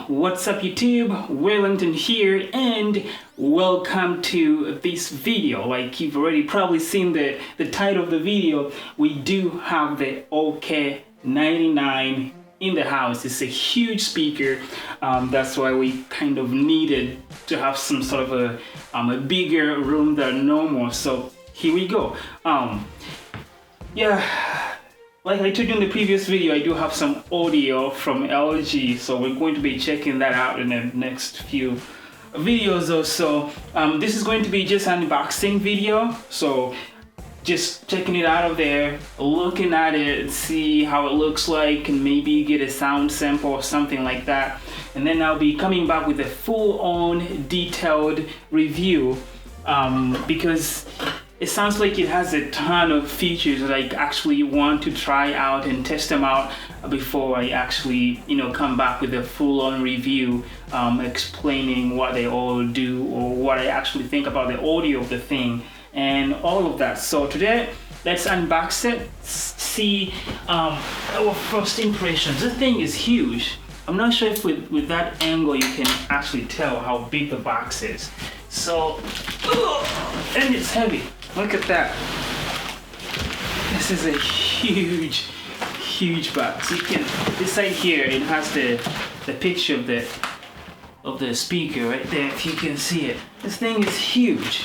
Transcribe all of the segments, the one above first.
What's up YouTube? Wellington here and welcome to this video. Like you've already probably seen the title of the video, we do have the OK99 in the house. It's a huge speaker. That's why we kind of needed to have some sort of a bigger room than normal. So here we go. Like I told you in the previous video, I do have some audio from LG, so we're going to be checking that out in the next few videos or so. This is going to be just an unboxing video, so just checking it out of there, looking at it, see how it looks like, and maybe get a sound sample or something like that. And then I'll be coming back with a full-on detailed review because it sounds like it has a ton of features that I actually want to try out and test them out before I actually, come back with a full-on review, explaining what they all do or what I actually think about the audio of the thing and all of that. So today, let's unbox it, see our first impressions. This thing is huge. I'm not sure if with that angle you can actually tell how big the box is. So, and it's heavy. Look at that. This is a huge box. You can, this side here, it has the picture of the speaker right there, if you can see it. This thing is huge.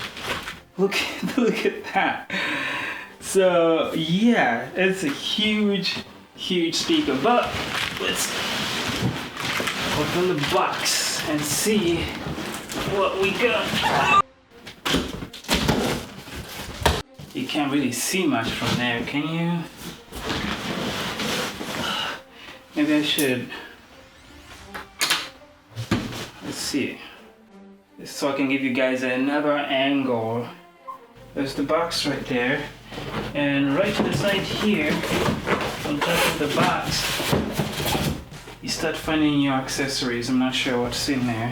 Look at that. So yeah, it's a huge speaker. But let's open the box and see what we got. You can't really see much from there, can you? Maybe I should. Let's see. So I can give you guys another angle. There's the box right there. And right to the side here, on top of the box, you start finding your accessories. I'm not sure what's in there.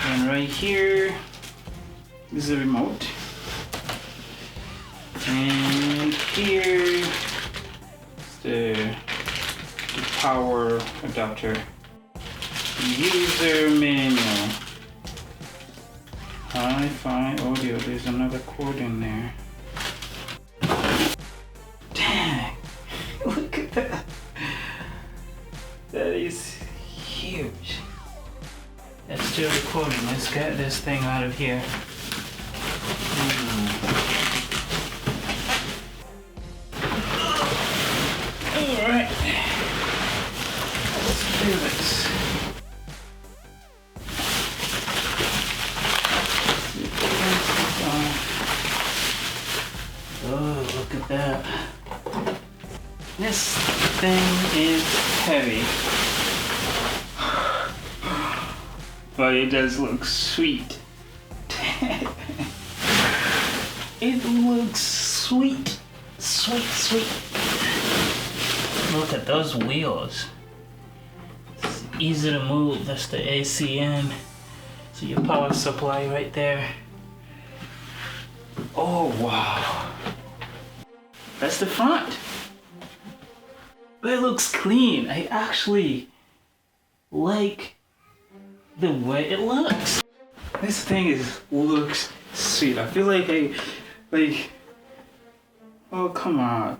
And right here is the remote. And here is the power adapter. User manual. Hi-Fi audio. There's another cord in there. Dang! Look at that. That is huge. That's still recording. Let's get this thing out of here. Alright. Let's do this. Oh, look at that. This thing is heavy. But it does look sweet. It looks sweet. Sweet. Look at those wheels. It's easy to move. That's the ACN. So your power supply right there. Oh wow. That's the front. But it looks clean. I actually like the way it looks. This thing looks sweet. I feel like oh come on.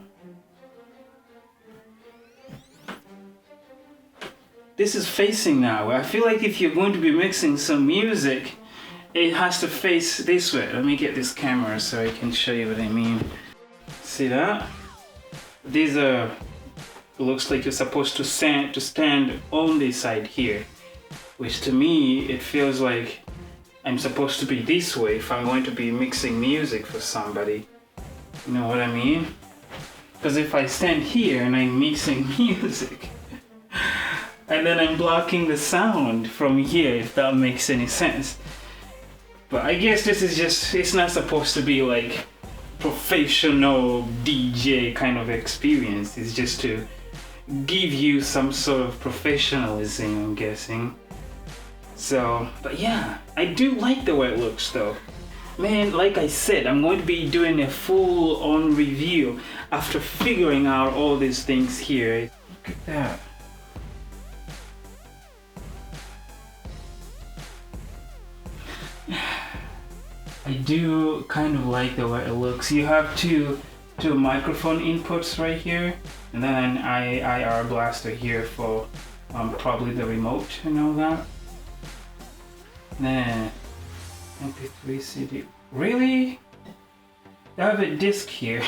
This is facing now. I feel like if you're going to be mixing some music, it has to face this way. Let me get this camera so I can show you what I mean. See that? These are, it looks like you're supposed to stand on this side here, which to me, it feels like I'm supposed to be this way if I'm going to be mixing music for somebody. You know what I mean? Because if I stand here and I'm mixing music, and then I'm blocking the sound from here, if that makes any sense. But I guess this is just, it's not supposed to be like professional DJ kind of experience. It's just to give you some sort of professionalism, I'm guessing. So, but yeah, I do like the way it looks though. Man, like I said, I'm going to be doing a full-on review after figuring out all these things here. Look at that. I do kind of like the way it looks. You have two microphone inputs right here, and then an IR blaster here for probably the remote and all that. Then MP3 CD. Really? I have a disc here.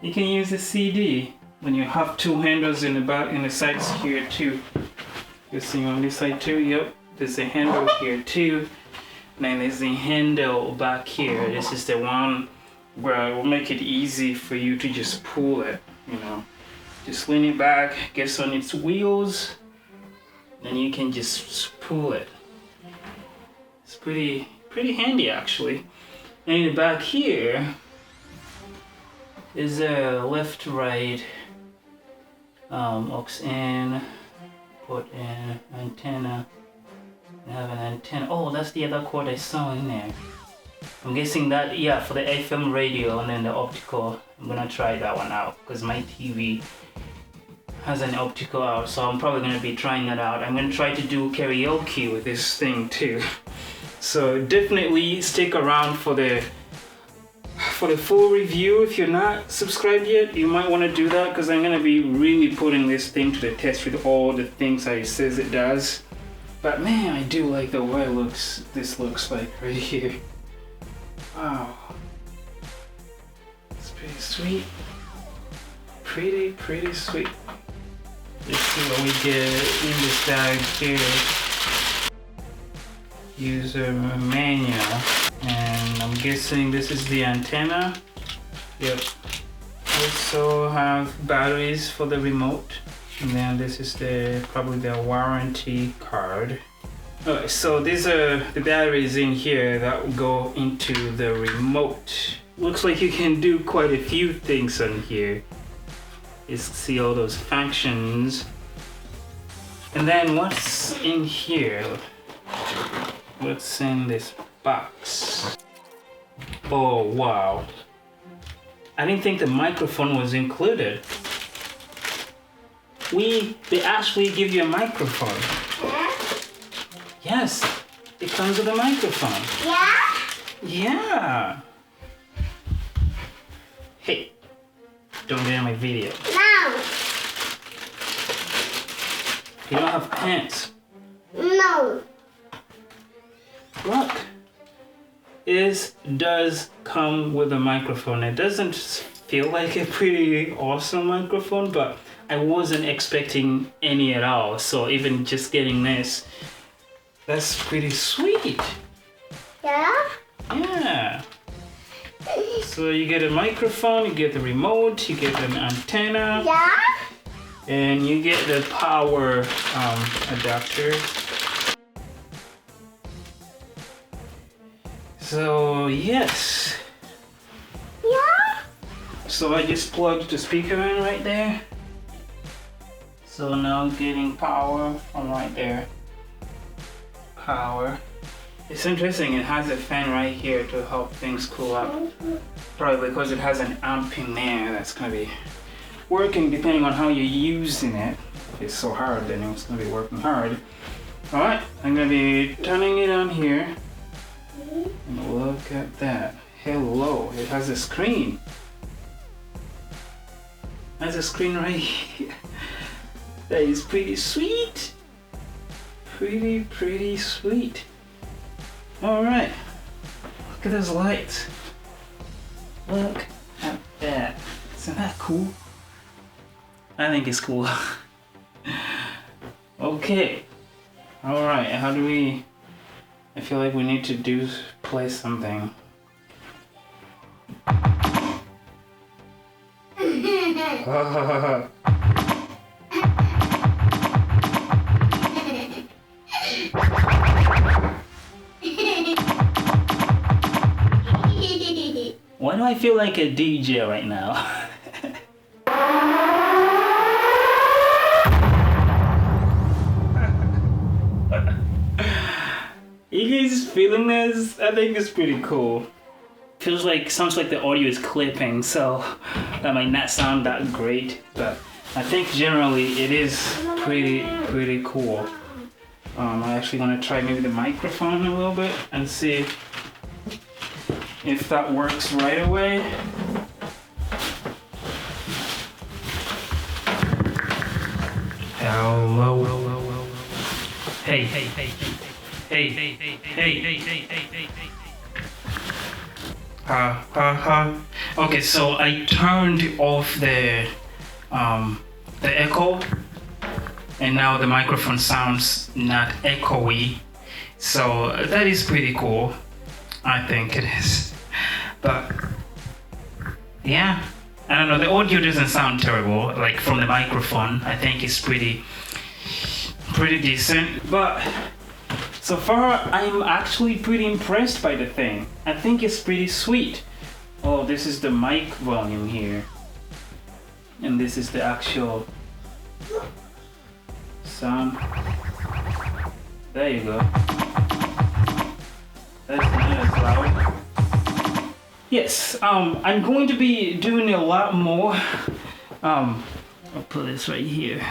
You can use a CD when you have two handles in the back and the sides here too. You see on this side too? Yep. There's a handle here too. And then there's the handle back here. This is the one where it will make it easy for you to just pull it, you know. Just lean it back, gets on its wheels, and you can just pull it. It's pretty handy actually. And in the back here is a left right aux in, put in antenna. I have an antenna. Oh, that's the other cord I saw in there. I'm guessing that, yeah, for the FM radio and then the optical. I'm gonna try that one out because my TV has an optical out, so I'm probably gonna be trying that out. I'm gonna try to do karaoke with this thing too. So definitely stick around for the full review. If you're not subscribed yet, you might want to do that because I'm gonna be really putting this thing to the test with all the things that it says it does. But man, I do like the way this looks like right here. Wow. It's pretty sweet. Pretty sweet. Let's see what we get in this bag here. User manual. And I'm guessing this is the antenna. Yep. Also have batteries for the remote. And then this is probably the warranty card. Alright, so these are the batteries in here that will go into the remote. Looks like you can do quite a few things on here. You see all those functions. And then what's in here? What's in this box? Oh wow. I didn't think the microphone was included. They actually give you a microphone. Yeah? Yes, it comes with a microphone. Yeah? Yeah. Hey, don't get in my video. No. You don't have pants. No. Look, it does come with a microphone. It doesn't feel like a pretty awesome microphone, but I wasn't expecting any at all. So even just getting this, that's pretty sweet. Yeah? Yeah. So you get a microphone, you get the remote, you get an antenna. Yeah? And you get the power adapter. So yes. Yeah? So I just plugged the speaker in right there. So now getting power from right there. Power. It's interesting, it has a fan right here to help things cool up. Probably because it has an amp in there that's gonna be working depending on how you're using it. If it's so hard, then it's gonna be working hard. Alright, I'm gonna be turning it on here. And look at that. Hello, it has a screen. Has a screen right here. That is pretty sweet. Pretty sweet. Alright. Look at those lights. Look at that. Isn't that cool? I think it's cool. Okay. Alright, how do we... I feel like we need to play something. Why do I feel like a DJ right now? You guys feeling this? I think it's pretty cool. Sounds like the audio is clipping, so that might not sound that great, but I think generally it is pretty cool. I'm actually gonna try maybe the microphone a little bit and see if that works right away. Hello. Hey. Okay, so I turned off the echo, and now the microphone sounds not echoey. So that is pretty cool. I think it is. But yeah, I don't know, the audio doesn't sound terrible, like from the microphone. I think it's pretty decent. But so far I'm actually pretty impressed by the thing. I think it's pretty sweet. Oh, this is the mic volume here. And this is the actual sound. There you go. That's not as loud. Yes, I'm going to be doing a lot more. I'll put this right here.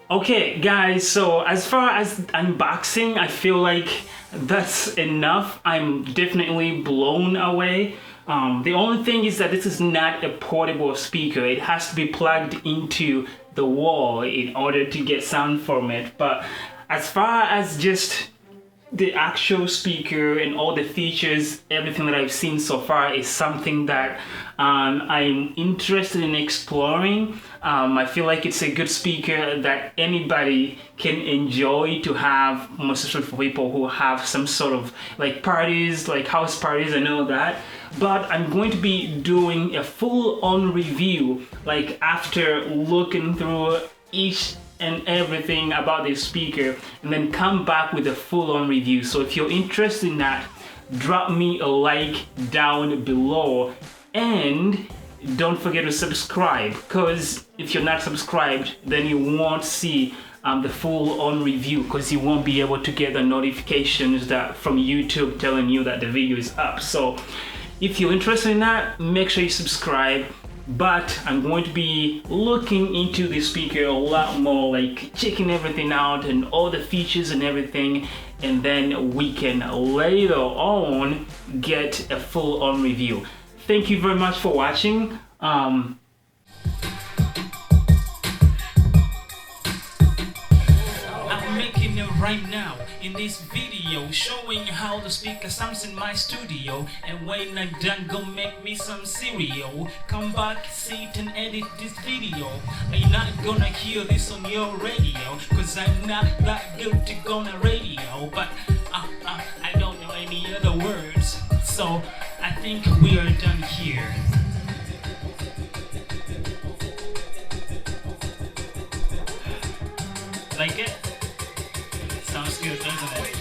Okay, guys, so as far as unboxing, I feel like that's enough. I'm definitely blown away. The only thing is that this is not a portable speaker. It has to be plugged into the wall in order to get sound from it. But as far as just the actual speaker and all the features, everything that I've seen so far is something that I'm interested in exploring. I feel like it's a good speaker that anybody can enjoy to have, most especially for people who have some sort of like parties, like house parties and all that. But I'm going to be doing a full-on review, like after looking through each and everything about this speaker, and then come back with a full-on review. So if you're interested in that, drop me a like down below, and don't forget to subscribe, because if you're not subscribed, then you won't see the full-on review, because you won't be able to get the notifications that from YouTube telling you that the video is up. So if you're interested in that, make sure you subscribe. But I'm going to be looking into the speaker a lot more, like checking everything out and all the features and everything, and then we can later on get a full-on review. Thank you very much for watching. I'm making it right now in this video, showing how the speaker sounds in my studio. And when I'm done, go make me some cereal. Come back, sit and edit this video. You're not gonna hear this on your radio, cause I'm not that good to go on the radio. But I don't know any other words, so I think we are done here. Like it? Sounds good, doesn't it?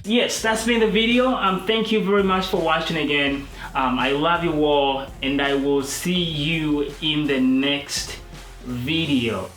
yes, that's been the video. Thank you very much for watching again. I love you all, and I will see you in the next video.